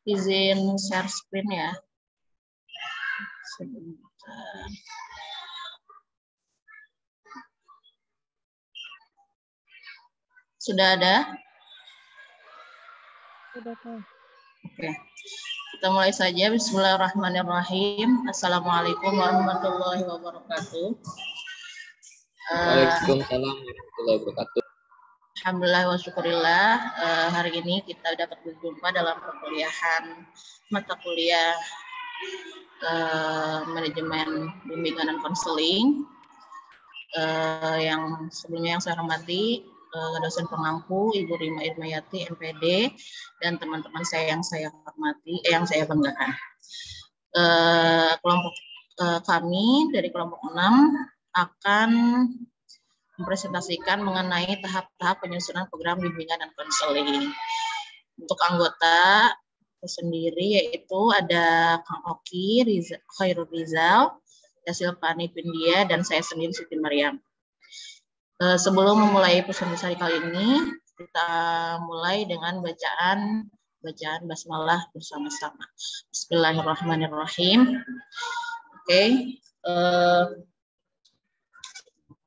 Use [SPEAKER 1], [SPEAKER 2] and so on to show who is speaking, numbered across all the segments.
[SPEAKER 1] Izin share screen ya. Sebentar. Sudah ada?
[SPEAKER 2] Sudah, Kak.
[SPEAKER 1] Oke. Kita mulai saja. Bismillahirrahmanirrahim. Assalamualaikum warahmatullahi wabarakatuh.
[SPEAKER 3] Waalaikumsalam warahmatullahi wabarakatuh.
[SPEAKER 1] Alhamdulillah wa syukurillah, hari ini kita dapat berjumpa dalam perkuliahan mata kuliah manajemen bimbingan dan konseling, yang sebelumnya yang saya hormati dosen pengampu Ibu Rima Irmayati MPD dan teman-teman saya yang saya hormati, yang saya banggakan. Kelompok kami dari kelompok 6 akan mempresentasikan mengenai tahap-tahap penyusunan program bimbingan dan konseling. Untuk anggota sendiri yaitu ada Kang Oki, Khairul Rizal, Yasil Pani Pindia, dan saya sendiri Siti Maryam. Sebelum memulai presentasi kali ini, kita mulai dengan bacaan basmalah bersama-sama. Bismillahirrahmanirrahim. Oke.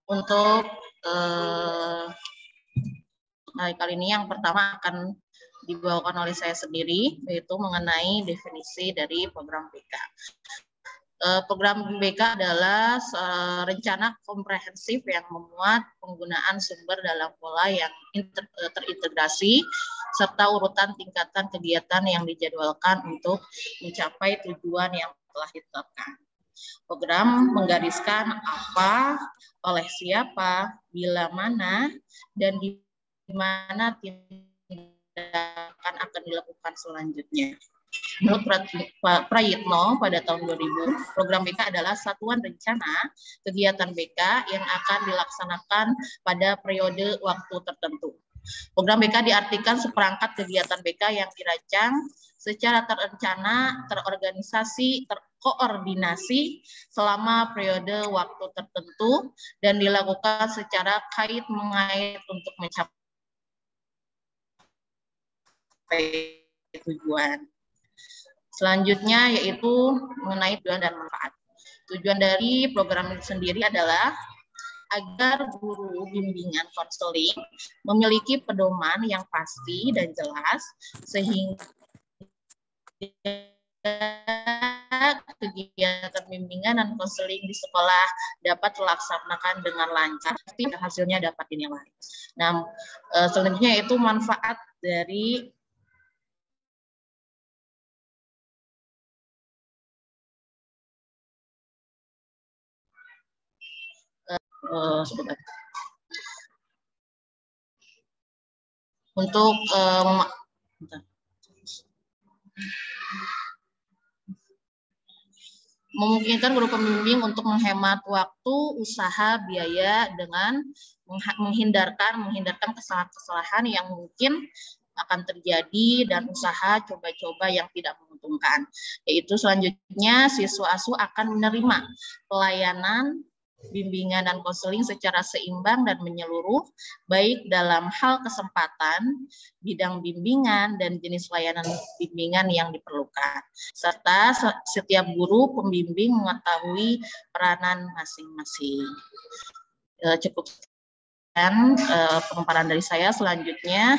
[SPEAKER 1] Untuk kali ini yang pertama akan dibawakan oleh saya sendiri, yaitu mengenai definisi dari program BK. Program BK adalah rencana komprehensif yang memuat penggunaan sumber dalam pola yang terintegrasi serta urutan tingkatan kegiatan yang dijadwalkan untuk mencapai tujuan yang telah ditetapkan. Program menggariskan apa, oleh siapa, bila mana, dan di mana tindakan akan dilakukan selanjutnya. Menurut Prayitno pada tahun 2000, program BK adalah satuan rencana kegiatan BK yang akan dilaksanakan pada periode waktu tertentu. Program BK diartikan seperangkat kegiatan BK yang dirancang secara terencana, terorganisasi, terkoordinasi selama periode waktu tertentu dan dilakukan secara kait-mengait untuk mencapai tujuan. Selanjutnya yaitu mengenai tujuan dan manfaat. Tujuan dari program itu sendiri adalah agar guru bimbingan konseling memiliki pedoman yang pasti dan jelas sehingga kegiatan bimbingan dan konseling di sekolah dapat dilaksanakan dengan lancar, hasilnya dapat dinilai. Nah, selanjutnya yaitu manfaat dari untuk memungkinkan guru pembimbing untuk menghemat waktu, usaha, biaya dengan menghindarkan kesalahan-kesalahan yang mungkin akan terjadi dan usaha coba-coba yang tidak menguntungkan. Yaitu selanjutnya siswa asuh akan menerima pelayanan bimbingan dan konseling secara seimbang dan menyeluruh, baik dalam hal kesempatan, bidang bimbingan, dan jenis layanan bimbingan yang diperlukan. Serta setiap guru pembimbing mengetahui peranan masing-masing. Cukup sekian pemaparan dari saya. Selanjutnya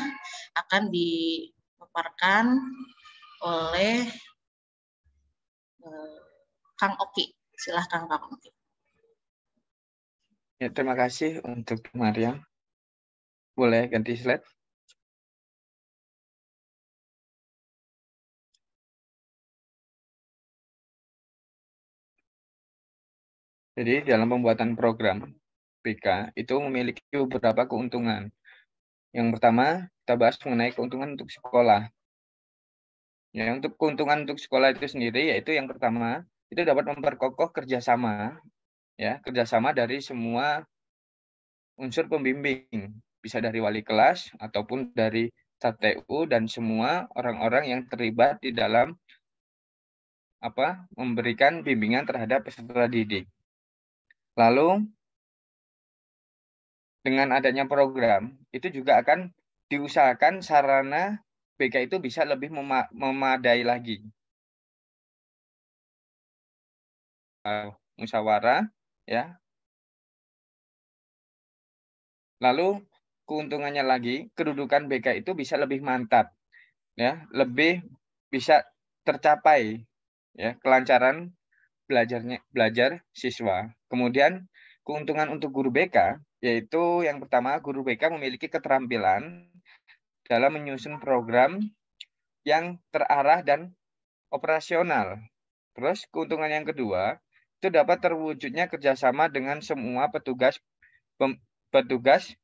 [SPEAKER 1] akan dipaparkan oleh Kang Oki. Silahkan Kang Oki.
[SPEAKER 3] Ya, terima kasih untuk Maryam. Boleh ganti slide? Jadi dalam pembuatan program BK itu memiliki beberapa keuntungan. Yang pertama, kita bahas mengenai keuntungan untuk sekolah. Ya, untuk keuntungan untuk sekolah itu sendiri, yaitu yang pertama, itu dapat memperkokoh kerjasama, ya, kerjasama dari semua unsur pembimbing, bisa dari wali kelas ataupun dari TU dan semua orang-orang yang terlibat di dalam memberikan bimbingan terhadap peserta didik. Lalu dengan adanya program itu juga akan diusahakan sarana BK itu bisa lebih memadai lagi. Musyawarah, ya. Lalu keuntungannya lagi, kedudukan BK itu bisa lebih mantap, ya, lebih bisa tercapai, ya, kelancaran belajar siswa. Kemudian keuntungan untuk guru BK yaitu yang pertama, guru BK memiliki keterampilan dalam menyusun program yang terarah dan operasional. Terus keuntungan yang kedua, itu dapat terwujudnya kerjasama dengan semua petugas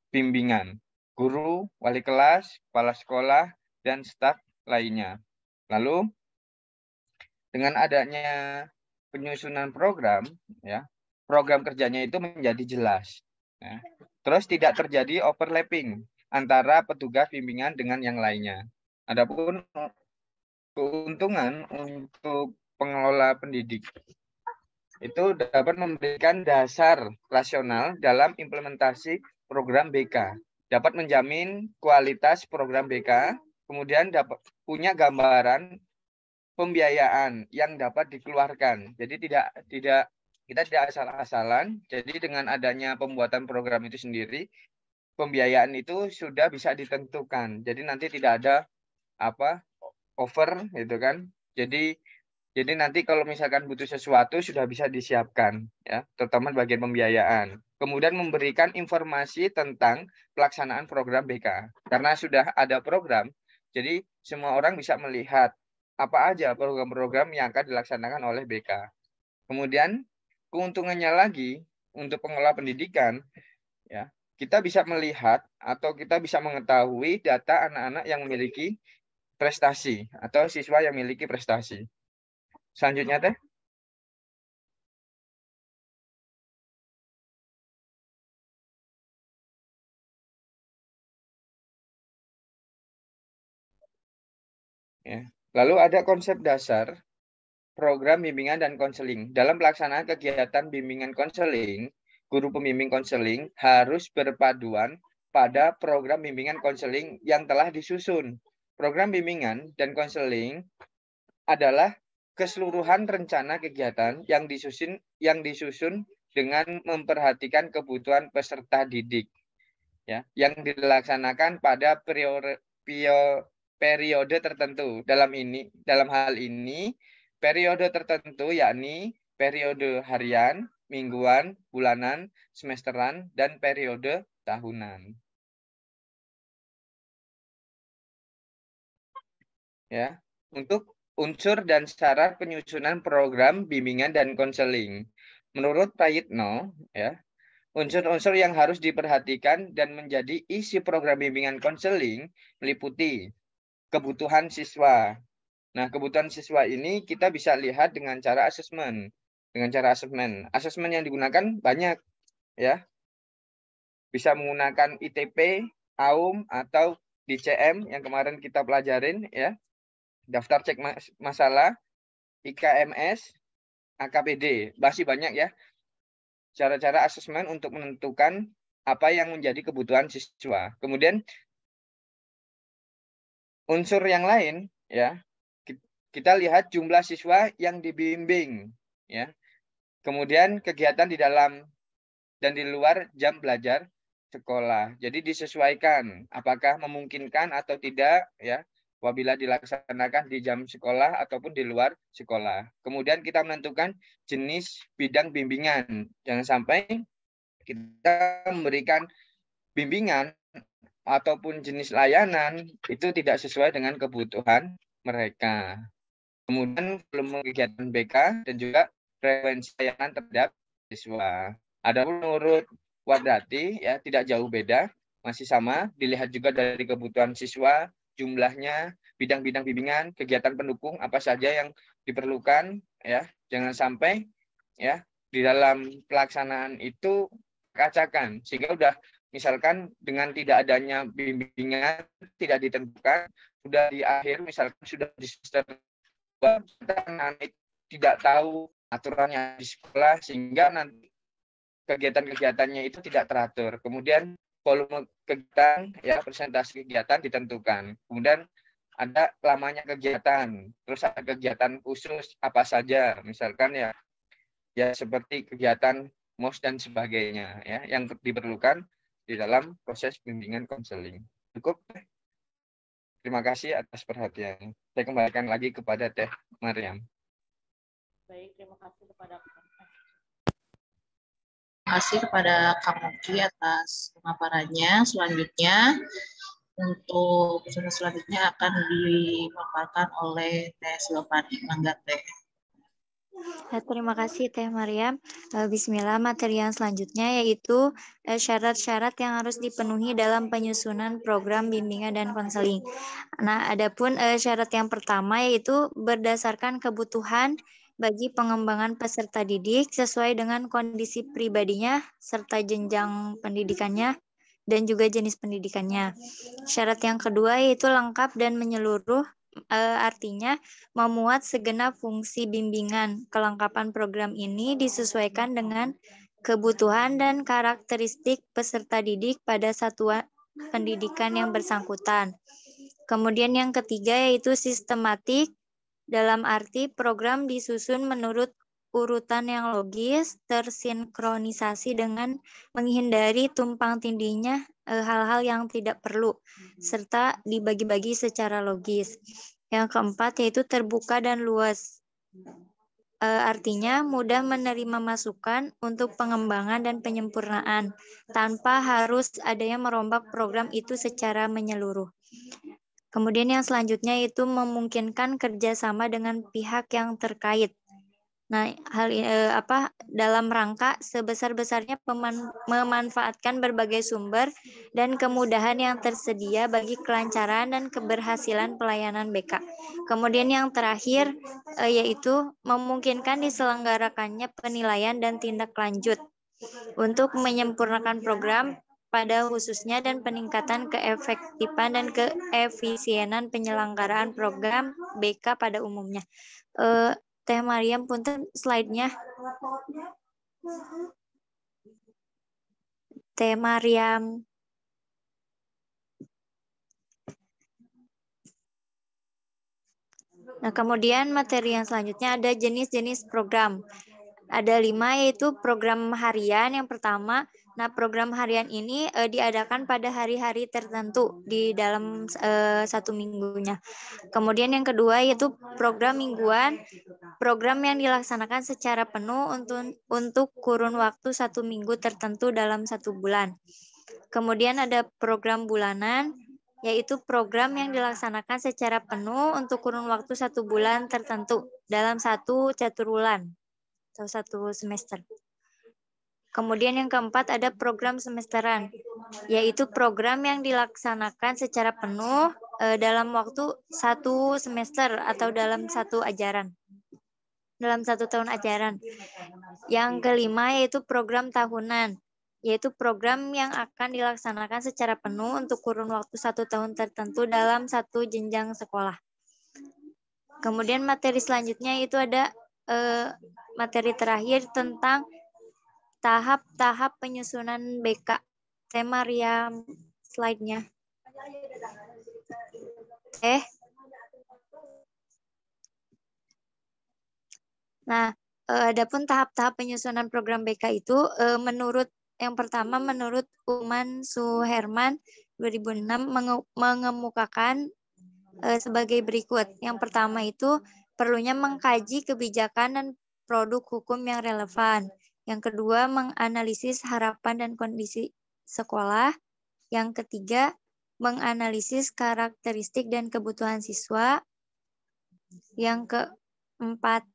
[SPEAKER 3] bimbingan, guru, wali kelas, kepala sekolah, dan staf lainnya. Lalu dengan adanya penyusunan program, ya, program kerjanya itu menjadi jelas. Ya. Terus tidak terjadi overlapping antara petugas bimbingan dengan yang lainnya. Adapun keuntungan untuk pengelola pendidik itu dapat memberikan dasar rasional dalam implementasi program BK, dapat menjamin kualitas program BK, kemudian dapat punya gambaran pembiayaan yang dapat dikeluarkan. Jadi kita tidak asal-asalan. Jadi dengan adanya pembuatan program itu sendiri, pembiayaan itu sudah bisa ditentukan. Jadi nanti tidak ada over gitu kan. Jadi nanti kalau misalkan butuh sesuatu sudah bisa disiapkan, ya, terutama bagian pembiayaan. Kemudian memberikan informasi tentang pelaksanaan program BK. Karena sudah ada program, jadi semua orang bisa melihat apa aja program-program yang akan dilaksanakan oleh BK. Kemudian keuntungannya lagi untuk pengelola pendidikan, ya, kita bisa melihat atau kita bisa mengetahui data anak-anak yang memiliki prestasi atau siswa yang memiliki prestasi. Selanjutnya teh. Ya. Lalu ada konsep dasar program bimbingan dan konseling. Dalam pelaksanaan kegiatan bimbingan konseling, guru pembimbing konseling harus berpaduan pada program bimbingan konseling yang telah disusun. Program bimbingan dan konseling adalah keseluruhan rencana kegiatan yang disusun dengan memperhatikan kebutuhan peserta didik, ya, yang dilaksanakan pada periode tertentu. Dalam hal ini periode tertentu yakni periode harian, mingguan, bulanan, semesteran, dan periode tahunan. Ya, untuk unsur dan syarat penyusunan program bimbingan dan konseling. Menurut Prayitno, ya, unsur-unsur yang harus diperhatikan dan menjadi isi program bimbingan konseling meliputi kebutuhan siswa. Nah, kebutuhan siswa ini kita bisa lihat dengan cara asesmen. Asesmen yang digunakan banyak, ya. Bisa menggunakan ITP, AUM, atau DCM yang kemarin kita pelajarin, ya. Daftar cek masalah, IKMS, AKPD. Masih banyak, ya, cara-cara asesmen untuk menentukan apa yang menjadi kebutuhan siswa. Kemudian unsur yang lain, ya, kita lihat jumlah siswa yang dibimbing, ya. Kemudian kegiatan di dalam dan di luar jam belajar sekolah. Jadi disesuaikan apakah memungkinkan atau tidak, ya, apabila dilaksanakan di jam sekolah ataupun di luar sekolah. Kemudian kita menentukan jenis bidang bimbingan. Jangan sampai kita memberikan bimbingan ataupun jenis layanan itu tidak sesuai dengan kebutuhan mereka. Kemudian volume kegiatan BK dan juga frekuensi layanan terhadap siswa. Adapun menurut Wardati, ya, tidak jauh beda, masih sama, dilihat juga dari kebutuhan siswa, jumlahnya, bidang-bidang bimbingan, kegiatan pendukung apa saja yang diperlukan, ya. Jangan sampai, ya, di dalam pelaksanaan itu kacakan sehingga udah misalkan dengan tidak adanya bimbingan tidak ditentukan, sudah di akhir misalkan sudah di semester anak tidak tahu aturannya di sekolah sehingga nanti kegiatan-kegiatannya itu tidak teratur. Kemudian volume kegiatan, ya, presentasi kegiatan ditentukan. Kemudian ada lamanya kegiatan, terus ada kegiatan khusus apa saja, misalkan ya seperti kegiatan MOS dan sebagainya ya yang diperlukan di dalam proses bimbingan konseling. Cukup. Terima kasih atas perhatiannya. Saya kembalikan lagi kepada Teh Mariam.
[SPEAKER 1] Baik, terima kasih kepada Kak Muki atas pemaparannya. Selanjutnya untuk peserta selanjutnya akan dipaparkan oleh Teh Silvani. Mangga Teh.
[SPEAKER 2] Terima kasih Teh Mariam. Bismillah, materi yang selanjutnya yaitu syarat-syarat yang harus dipenuhi dalam penyusunan program bimbingan dan konseling. Nah, adapun syarat yang pertama yaitu berdasarkan kebutuhan bagi pengembangan peserta didik sesuai dengan kondisi pribadinya serta jenjang pendidikannya dan juga jenis pendidikannya. Syarat yang kedua yaitu lengkap dan menyeluruh. Artinya memuat segenap fungsi bimbingan. Kelengkapan program ini disesuaikan dengan kebutuhan dan karakteristik peserta didik pada satuan pendidikan yang bersangkutan. Kemudian yang ketiga yaitu sistematik, dalam arti program disusun menurut urutan yang logis, tersinkronisasi dengan menghindari tumpang tindihnya hal-hal yang tidak perlu, serta dibagi-bagi secara logis. Yang keempat yaitu terbuka dan luas. Artinya mudah menerima masukan untuk pengembangan dan penyempurnaan, tanpa harus adanya merombak program itu secara menyeluruh. Kemudian yang selanjutnya itu memungkinkan kerjasama dengan pihak yang terkait. Nah, dalam rangka sebesar-besarnya memanfaatkan berbagai sumber dan kemudahan yang tersedia bagi kelancaran dan keberhasilan pelayanan BK. Kemudian yang terakhir yaitu memungkinkan diselenggarakannya penilaian dan tindak lanjut untuk menyempurnakan program pada khususnya dan peningkatan keefektifan dan keefisienan penyelenggaraan program BK pada umumnya. Teh Mariam, punten slide-nya. Teh Mariam. Nah, kemudian materi yang selanjutnya ada jenis-jenis program. Ada 5 yaitu program harian yang pertama. Nah, program harian ini diadakan pada hari-hari tertentu di dalam satu minggunya. Kemudian yang kedua yaitu program mingguan, program yang dilaksanakan secara penuh untuk kurun waktu 1 minggu tertentu dalam 1 bulan. Kemudian ada program bulanan, yaitu program yang dilaksanakan secara penuh untuk kurun waktu 1 bulan tertentu dalam 1 caturwulan atau 1 semester. Kemudian yang keempat ada program semesteran, yaitu program yang dilaksanakan secara penuh dalam waktu 1 semester atau dalam 1 ajaran. Dalam 1 tahun ajaran. Yang kelima yaitu program tahunan, yaitu program yang akan dilaksanakan secara penuh untuk kurun waktu 1 tahun tertentu dalam 1 jenjang sekolah. Kemudian materi selanjutnya itu ada materi terakhir tentang tahap-tahap penyusunan BK. Teh Mariam, slide-nya. Nah, adapun tahap-tahap penyusunan program BK itu yang pertama menurut Uman Suherman 2006 mengemukakan sebagai berikut. Yang pertama itu perlunya mengkaji kebijakan dan produk hukum yang relevan. Yang kedua, menganalisis harapan dan kondisi sekolah. Yang ketiga, menganalisis karakteristik dan kebutuhan siswa. Yang keempat,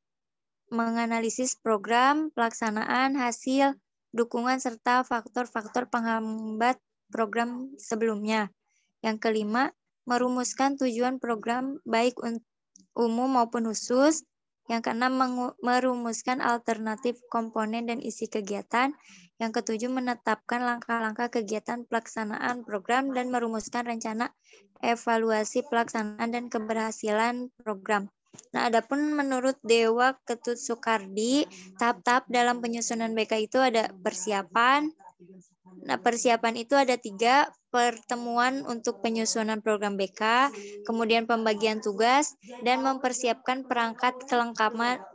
[SPEAKER 2] menganalisis program, pelaksanaan, hasil, dukungan, serta faktor-faktor penghambat program sebelumnya. Yang kelima, merumuskan tujuan program baik umum maupun khusus. Yang keenam, merumuskan alternatif komponen dan isi kegiatan. Yang ketujuh, menetapkan langkah-langkah kegiatan pelaksanaan program dan merumuskan rencana evaluasi pelaksanaan dan keberhasilan program. Nah, adapun menurut Dewa Ketut Soekardi, tahap-tahap dalam penyusunan BK itu ada persiapan, Nah, persiapan itu ada 3, pertemuan untuk penyusunan program BK, kemudian pembagian tugas, dan mempersiapkan perangkat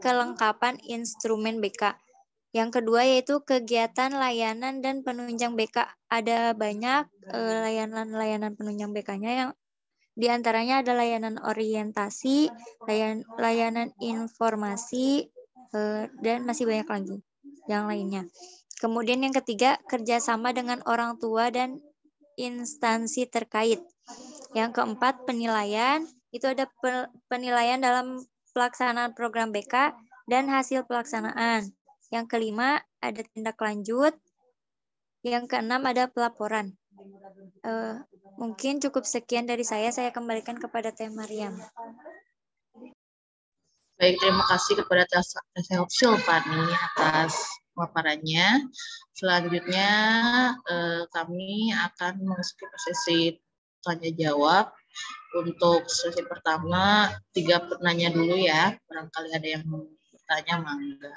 [SPEAKER 2] kelengkapan instrumen BK. Yang kedua yaitu kegiatan layanan dan penunjang BK. Ada banyak layanan penunjang BK-nya yang diantaranya ada layanan orientasi, layanan informasi, dan masih banyak lagi yang lainnya. Kemudian yang ketiga, kerjasama dengan orang tua dan instansi terkait. Yang keempat, penilaian. Itu ada penilaian dalam pelaksanaan program BK dan hasil pelaksanaan. Yang kelima, ada tindak lanjut. Yang keenam, ada pelaporan. Mungkin cukup sekian dari saya kembalikan kepada Teh Mariam.
[SPEAKER 1] Baik, terima kasih kepada Teh Silvani atas paparannya. Selanjutnya kami akan memasuki sesi tanya jawab. Untuk sesi pertama 3 penanya dulu ya. Barangkali ada yang mau bertanya, mangga.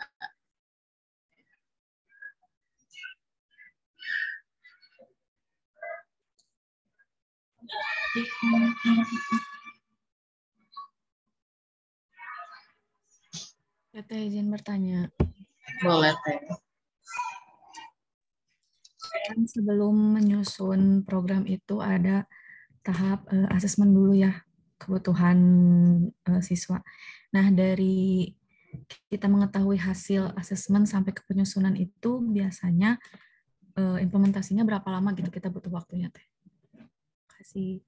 [SPEAKER 4] Teh izin bertanya.
[SPEAKER 1] Boleh, Teh.
[SPEAKER 4] Sebelum menyusun program itu ada tahap asesmen dulu ya, kebutuhan siswa. Nah, dari kita mengetahui hasil asesmen sampai ke penyusunan itu biasanya implementasinya berapa lama gitu kita butuh waktunya, Teh? Terima kasih.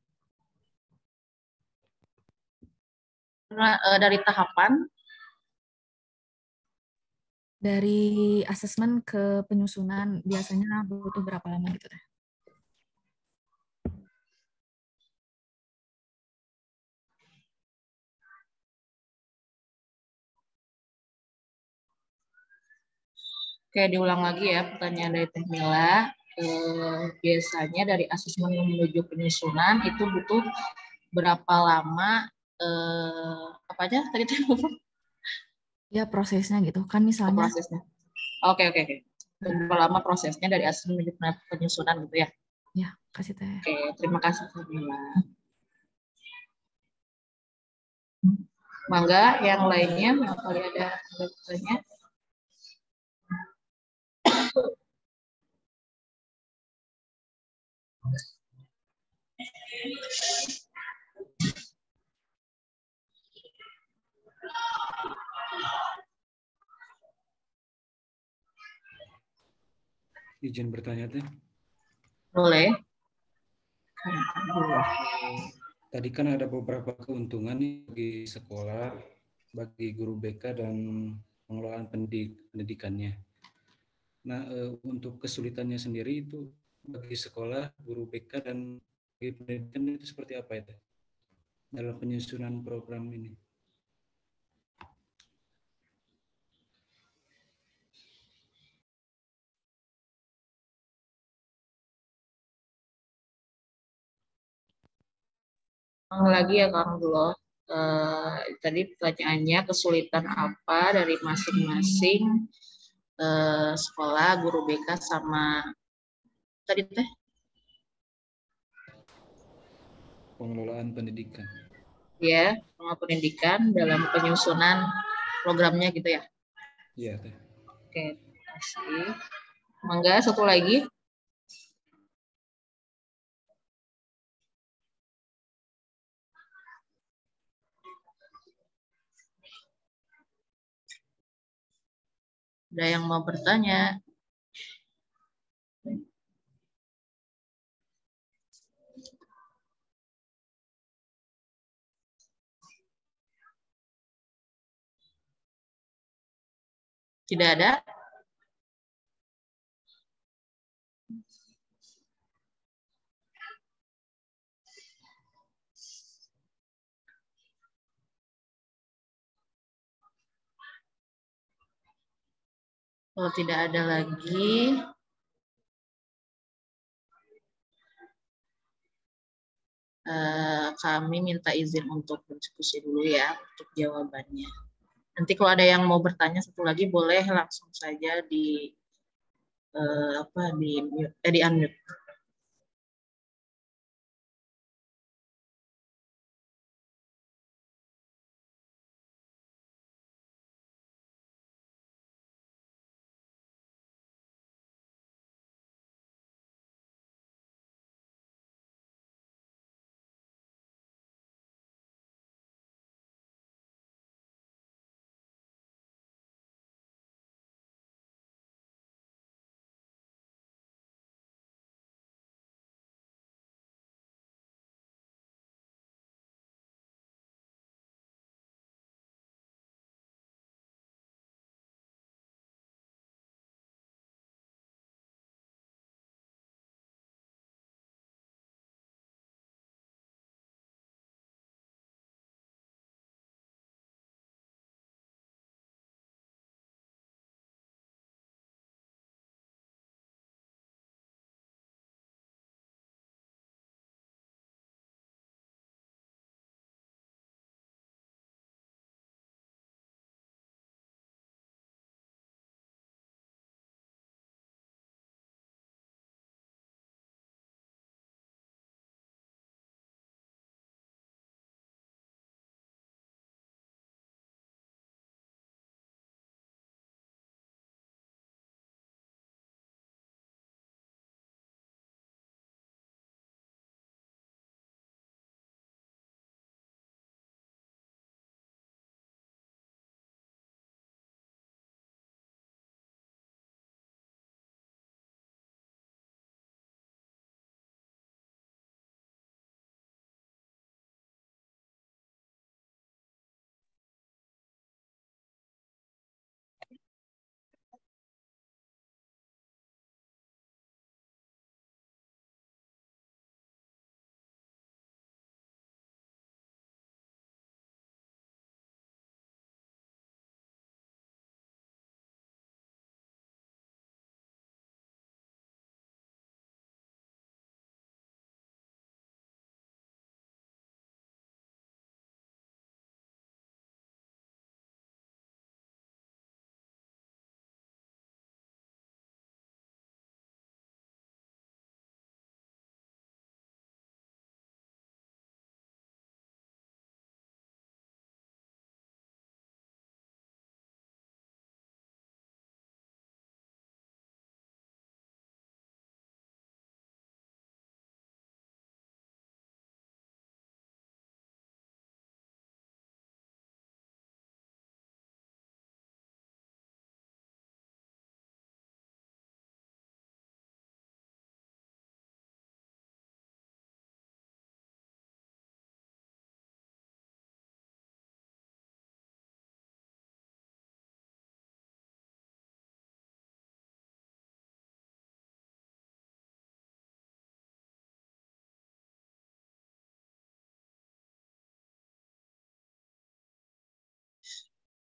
[SPEAKER 1] Dari tahapan?
[SPEAKER 4] Dari asesmen ke penyusunan biasanya butuh berapa lama gitu, Teh?
[SPEAKER 1] Oke, diulang lagi ya pertanyaan dari Teh Mila. Biasanya dari asesmen menuju penyusunan itu butuh berapa lama? Apa aja tadi Teh?
[SPEAKER 4] Ya prosesnya gitu kan misalnya.
[SPEAKER 1] Prosesnya. Oke. Berapa lama prosesnya dari asesmen menuju penyusunan gitu ya?
[SPEAKER 4] Ya, kasih Teh.
[SPEAKER 1] Oke, terima kasih Teh Mila. Mangga, yang lainnya kali ada pertanyaan.
[SPEAKER 5] Izin bertanya, Teh.
[SPEAKER 1] Boleh.
[SPEAKER 5] Tadi kan ada beberapa keuntungan nih bagi sekolah, bagi guru BK dan pengelolaan pendidikannya. Nah, untuk kesulitannya sendiri itu bagi sekolah, guru BK dan bagi pendidikan itu seperti apa ya, Teh? Dalam penyusunan program ini?
[SPEAKER 1] Lagi ya Kang Dulo. Tadi pertanyaannya kesulitan apa dari masing-masing sekolah, guru BK sama tadi Teh?
[SPEAKER 5] Pengelolaan pendidikan.
[SPEAKER 1] Ya, pengelolaan pendidikan dalam penyusunan programnya gitu ya?
[SPEAKER 5] Iya, Teh.
[SPEAKER 1] Oke, terima kasih. Mangga, satu lagi. Ada yang mau bertanya? Tidak ada? Kalau tidak ada lagi, kami minta izin untuk berdiskusi dulu ya untuk jawabannya. Nanti kalau ada yang mau bertanya satu lagi boleh langsung saja di di unmute.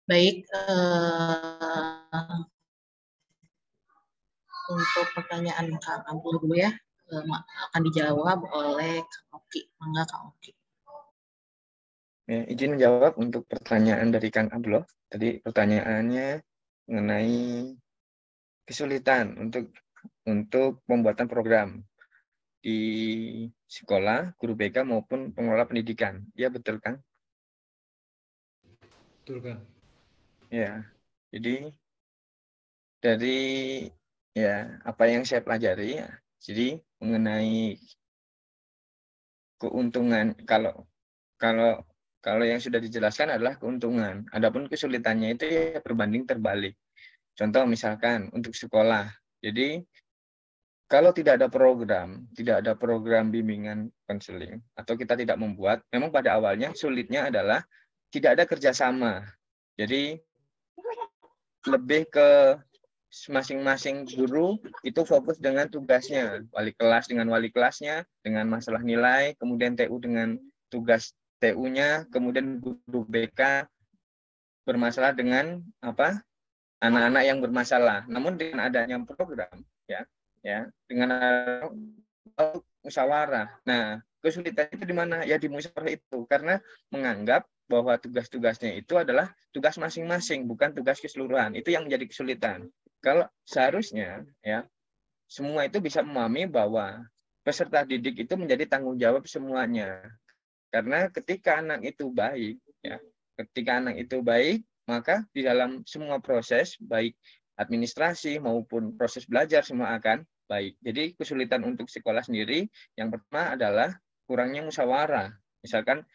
[SPEAKER 1] Baik, untuk pertanyaan Kang Abdul dulu ya, akan dijawab oleh Kang Oki. Mangga Kang Oki.
[SPEAKER 3] Ya, izin menjawab untuk pertanyaan dari Kang Abdul. Tadi pertanyaannya mengenai kesulitan untuk pembuatan program di sekolah, guru BK maupun pengelola pendidikan. Ya, betul Kang?
[SPEAKER 5] Betul Kang.
[SPEAKER 3] Ya, jadi dari ya apa yang saya pelajari ya, jadi mengenai keuntungan kalau yang sudah dijelaskan adalah keuntungan. Adapun kesulitannya itu ya berbanding terbalik. Contoh misalkan untuk sekolah. Jadi kalau tidak ada program bimbingan konseling atau kita tidak membuat, memang pada awalnya sulitnya adalah tidak ada kerjasama. Jadi lebih ke masing-masing guru itu fokus dengan tugasnya, wali kelas dengan wali kelasnya, dengan masalah nilai, kemudian TU dengan tugas TU-nya, kemudian guru BK bermasalah dengan anak-anak yang bermasalah. Namun dengan adanya program, dengan musyawarah. Nah, kesulitan itu di mana? Ya di musyawarah itu, karena menganggap bahwa tugas-tugasnya itu adalah tugas masing-masing, bukan tugas keseluruhan. Itu yang menjadi kesulitan. Kalau seharusnya semua itu bisa memahami bahwa peserta didik itu menjadi tanggung jawab semuanya. Karena ketika anak itu baik, ya, ketika anak itu baik, maka di dalam semua proses, baik administrasi maupun proses belajar semua akan baik. Jadi kesulitan untuk sekolah sendiri, yang pertama adalah kurangnya musyawarah. Misalkan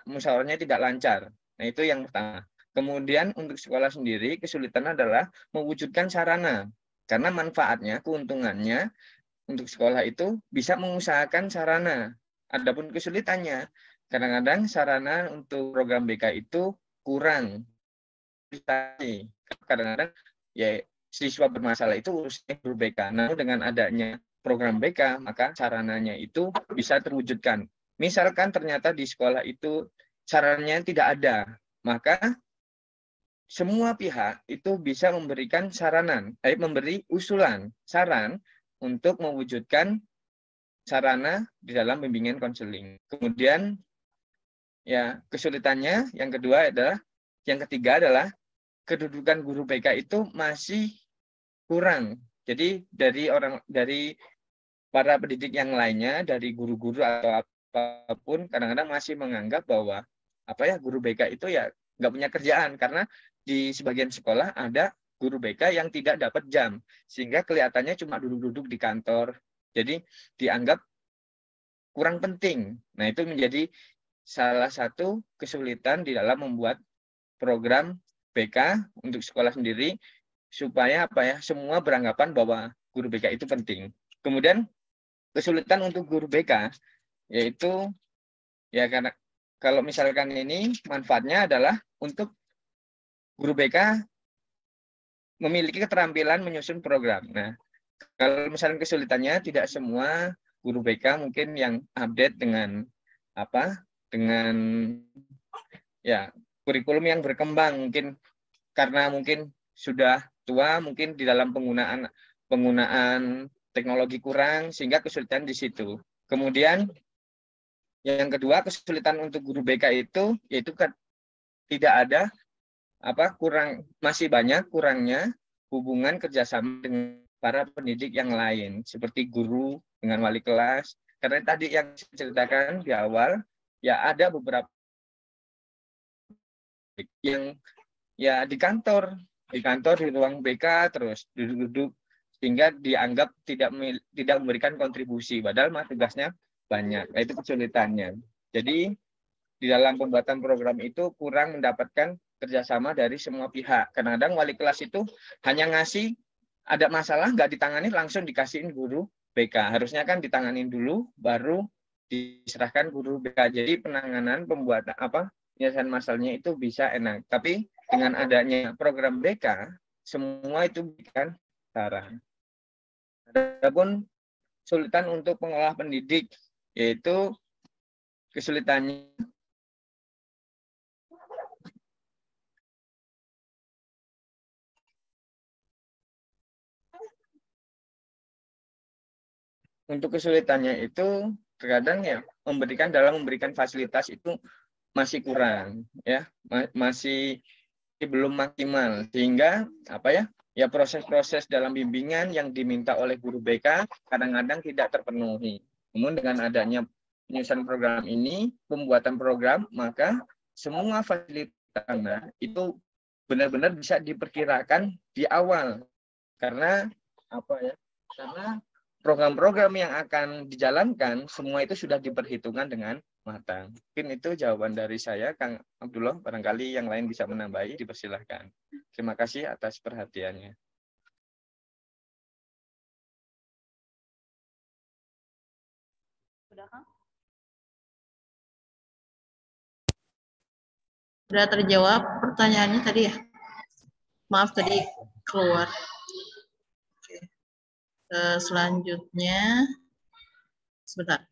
[SPEAKER 3] musyawarahnya tidak lancar. Nah, itu yang pertama. Kemudian untuk sekolah sendiri, kesulitan adalah mewujudkan sarana. Karena manfaatnya, keuntungannya untuk sekolah itu bisa mengusahakan sarana. Adapun kesulitannya, kadang-kadang sarana untuk program BK itu kurang. Kadang-kadang ya siswa bermasalah itu urusnya guru BK. Namun dengan adanya program BK, maka sarananya itu bisa terwujudkan. Misalkan ternyata di sekolah itu sarannya tidak ada, maka semua pihak itu bisa memberikan memberi usulan, saran untuk mewujudkan sarana di dalam bimbingan konseling. Kemudian ya kesulitannya yang ketiga adalah kedudukan guru BK itu masih kurang. Jadi dari para pendidik yang lainnya, dari guru-guru atau apapun, kadang-kadang masih menganggap bahwa guru BK itu ya nggak punya kerjaan, karena di sebagian sekolah ada guru BK yang tidak dapat jam, sehingga kelihatannya cuma duduk-duduk di kantor. Jadi dianggap kurang penting. Nah, itu menjadi salah satu kesulitan di dalam membuat program BK untuk sekolah sendiri, supaya semua beranggapan bahwa guru BK itu penting. Kemudian kesulitan untuk guru BK yaitu ya karena kalau misalkan ini manfaatnya adalah untuk guru BK memiliki keterampilan menyusun program. Nah, kalau misalnya kesulitannya, tidak semua guru BK mungkin yang update dengan dengan ya kurikulum yang berkembang, mungkin karena mungkin sudah tua, mungkin di dalam penggunaan teknologi kurang, sehingga kesulitan di situ. Kemudian yang kedua, kesulitan untuk guru BK itu yaitu tidak ada masih banyak kurangnya hubungan kerjasama dengan para pendidik yang lain, seperti guru dengan wali kelas. Karena tadi yang saya ceritakan di awal, ya ada beberapa yang ya di kantor di ruang BK terus duduk-duduk, sehingga dianggap tidak memberikan kontribusi, padahal tugasnya banyak. Nah, itu kesulitannya. Jadi di dalam pembuatan program itu kurang mendapatkan kerjasama dari semua pihak. Kadang-kadang wali kelas itu hanya ngasih, ada masalah nggak ditangani langsung dikasihin guru BK. Harusnya kan ditanganin dulu baru diserahkan guru BK. Jadi penanganan pembuatan penyelesaian masalahnya itu bisa enak. Tapi dengan adanya program BK, semua itu bukan saran. Adapun kesulitan untuk pengolah pendidik, yaitu kesulitannya untuk kesulitannya itu terkadang ya memberikan fasilitas itu masih kurang, ya masih belum maksimal, sehingga proses-proses dalam bimbingan yang diminta oleh guru BK kadang-kadang tidak terpenuhi. Namun dengan adanya penyusunan program ini, pembuatan program, maka semua fasilitas itu benar-benar bisa diperkirakan di awal, karena karena program-program yang akan dijalankan semua itu sudah diperhitungkan dengan matang. Mungkin itu jawaban dari saya, Kang Abdullah. Barangkali yang lain bisa menambahi, dipersilahkan. Terima kasih atas perhatiannya.
[SPEAKER 1] Sudah, Kang? Sudah terjawab pertanyaannya tadi ya? Maaf tadi keluar. Oke. Selanjutnya, sebentar.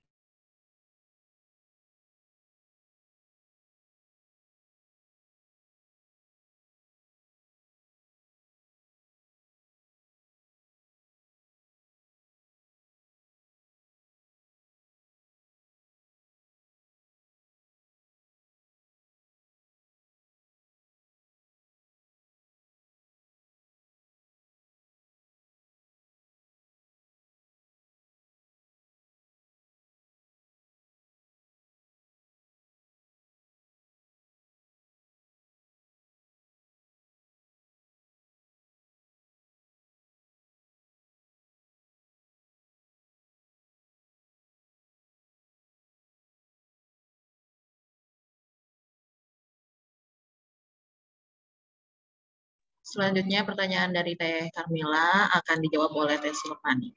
[SPEAKER 1] Selanjutnya pertanyaan dari Teh Carmila akan dijawab oleh Teh Silvani.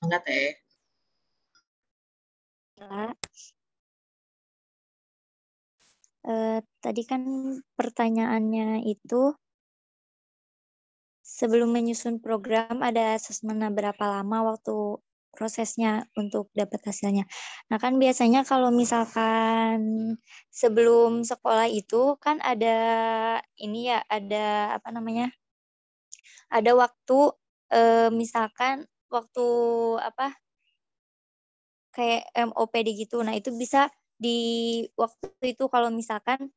[SPEAKER 1] Enggak, Teh?
[SPEAKER 2] Tadi kan pertanyaannya itu sebelum menyusun program ada asesmen berapa lama waktu prosesnya untuk dapat hasilnya. Nah kan biasanya kalau misalkan sebelum sekolah itu kan ada ini ya, ada apa namanya? Ada waktu misalkan waktu apa kayak MOPD gitu. Nah itu bisa di waktu itu kalau misalkan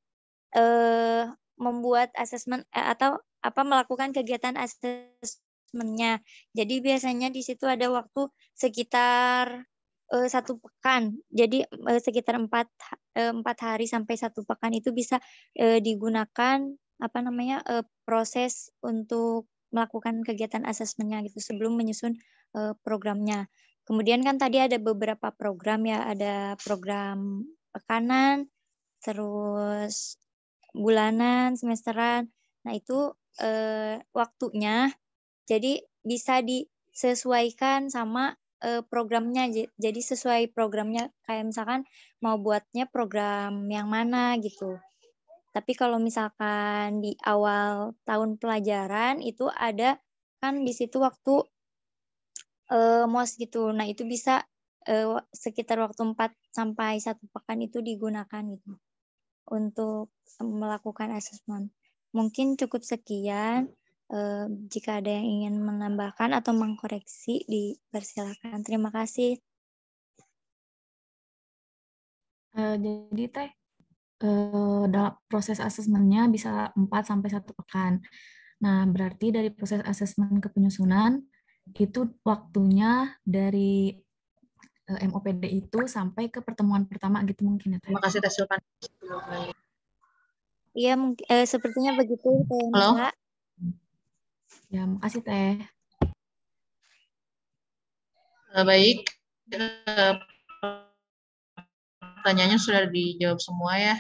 [SPEAKER 2] membuat asesmen atau apa melakukan kegiatan asesmennya. Jadi biasanya di situ ada waktu sekitar 1 pekan. Jadi sekitar 4 hari sampai 1 pekan itu bisa digunakan apa namanya proses untuk melakukan kegiatan asesmennya gitu sebelum menyusun programnya. Kemudian kan tadi ada beberapa program ya, ada program pekanan, terus bulanan, semesteran. Nah, itu waktunya jadi bisa disesuaikan sama programnya. Jadi sesuai programnya kayak misalkan mau buatnya program yang mana gitu. Tapi kalau misalkan di awal tahun pelajaran itu ada kan di situ waktu MOS gitu. Nah, itu bisa sekitar waktu 4 sampai 1 pekan itu digunakan gitu untuk melakukan asesmen. Mungkin cukup sekian. Jika ada yang ingin menambahkan atau mengkoreksi, dipersilakan. Terima kasih.
[SPEAKER 4] Jadi Teh, dalam proses asesmennya bisa 4 sampai 1 pekan. Nah, berarti dari proses asesmen ke penyusunan itu waktunya dari MOPD itu sampai ke pertemuan pertama gitu mungkin ya Teh.
[SPEAKER 1] Terima kasih Teh Silvani.
[SPEAKER 2] Iya, sepertinya begitu Teh
[SPEAKER 1] Halo?
[SPEAKER 2] Mila.
[SPEAKER 4] Ya, makasih Teh.
[SPEAKER 1] Baik, pertanyaannya sudah dijawab semua ya.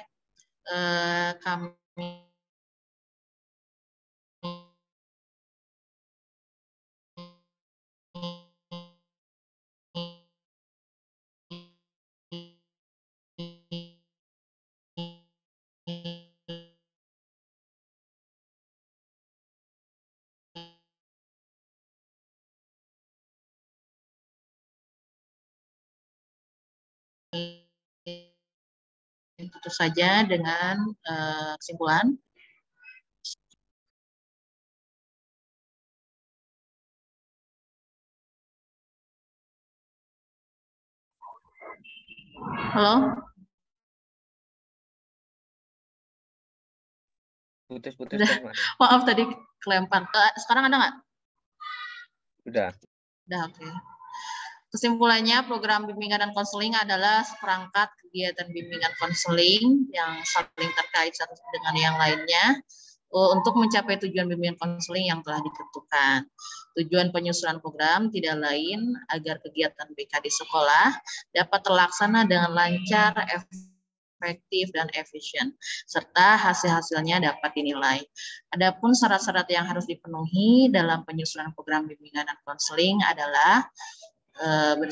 [SPEAKER 1] Kami tentu saja dengan kesimpulan. Halo?
[SPEAKER 3] Putus-putus Teh.
[SPEAKER 1] Maaf tadi kelempar. Sekarang ada nggak?
[SPEAKER 3] Udah.
[SPEAKER 1] Udah, oke. Kesimpulannya, program bimbingan dan konseling adalah seperangkat kegiatan bimbingan konseling yang saling terkait satu dengan yang lainnya untuk mencapai tujuan bimbingan konseling yang telah ditentukan. Tujuan penyusunan program tidak lain agar kegiatan BK di sekolah dapat terlaksana dengan lancar, efektif, dan efisien, serta hasil-hasilnya dapat dinilai. Adapun syarat-syarat yang harus dipenuhi dalam penyusunan program bimbingan dan konseling adalah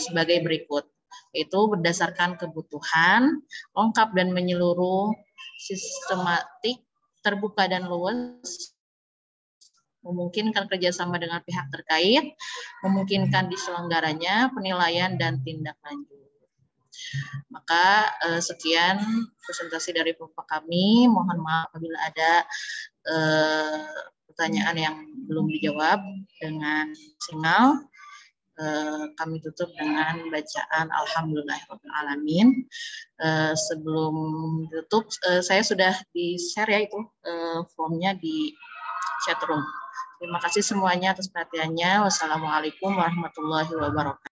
[SPEAKER 1] sebagai berikut, yaitu berdasarkan kebutuhan, lengkap dan menyeluruh, sistematik, terbuka dan luas, memungkinkan kerjasama dengan pihak terkait, memungkinkan diselenggaranya penilaian dan tindak lanjut. Maka sekian presentasi dari Bapak kami. Mohon maaf apabila ada pertanyaan yang belum dijawab dengan maksimal. Kami tutup dengan bacaan Alhamdulillahirrahmanirrahim. Sebelum tutup, saya sudah di-share ya itu formnya di chat room. Terima kasih semuanya atas perhatiannya. Wassalamualaikum warahmatullahi wabarakatuh.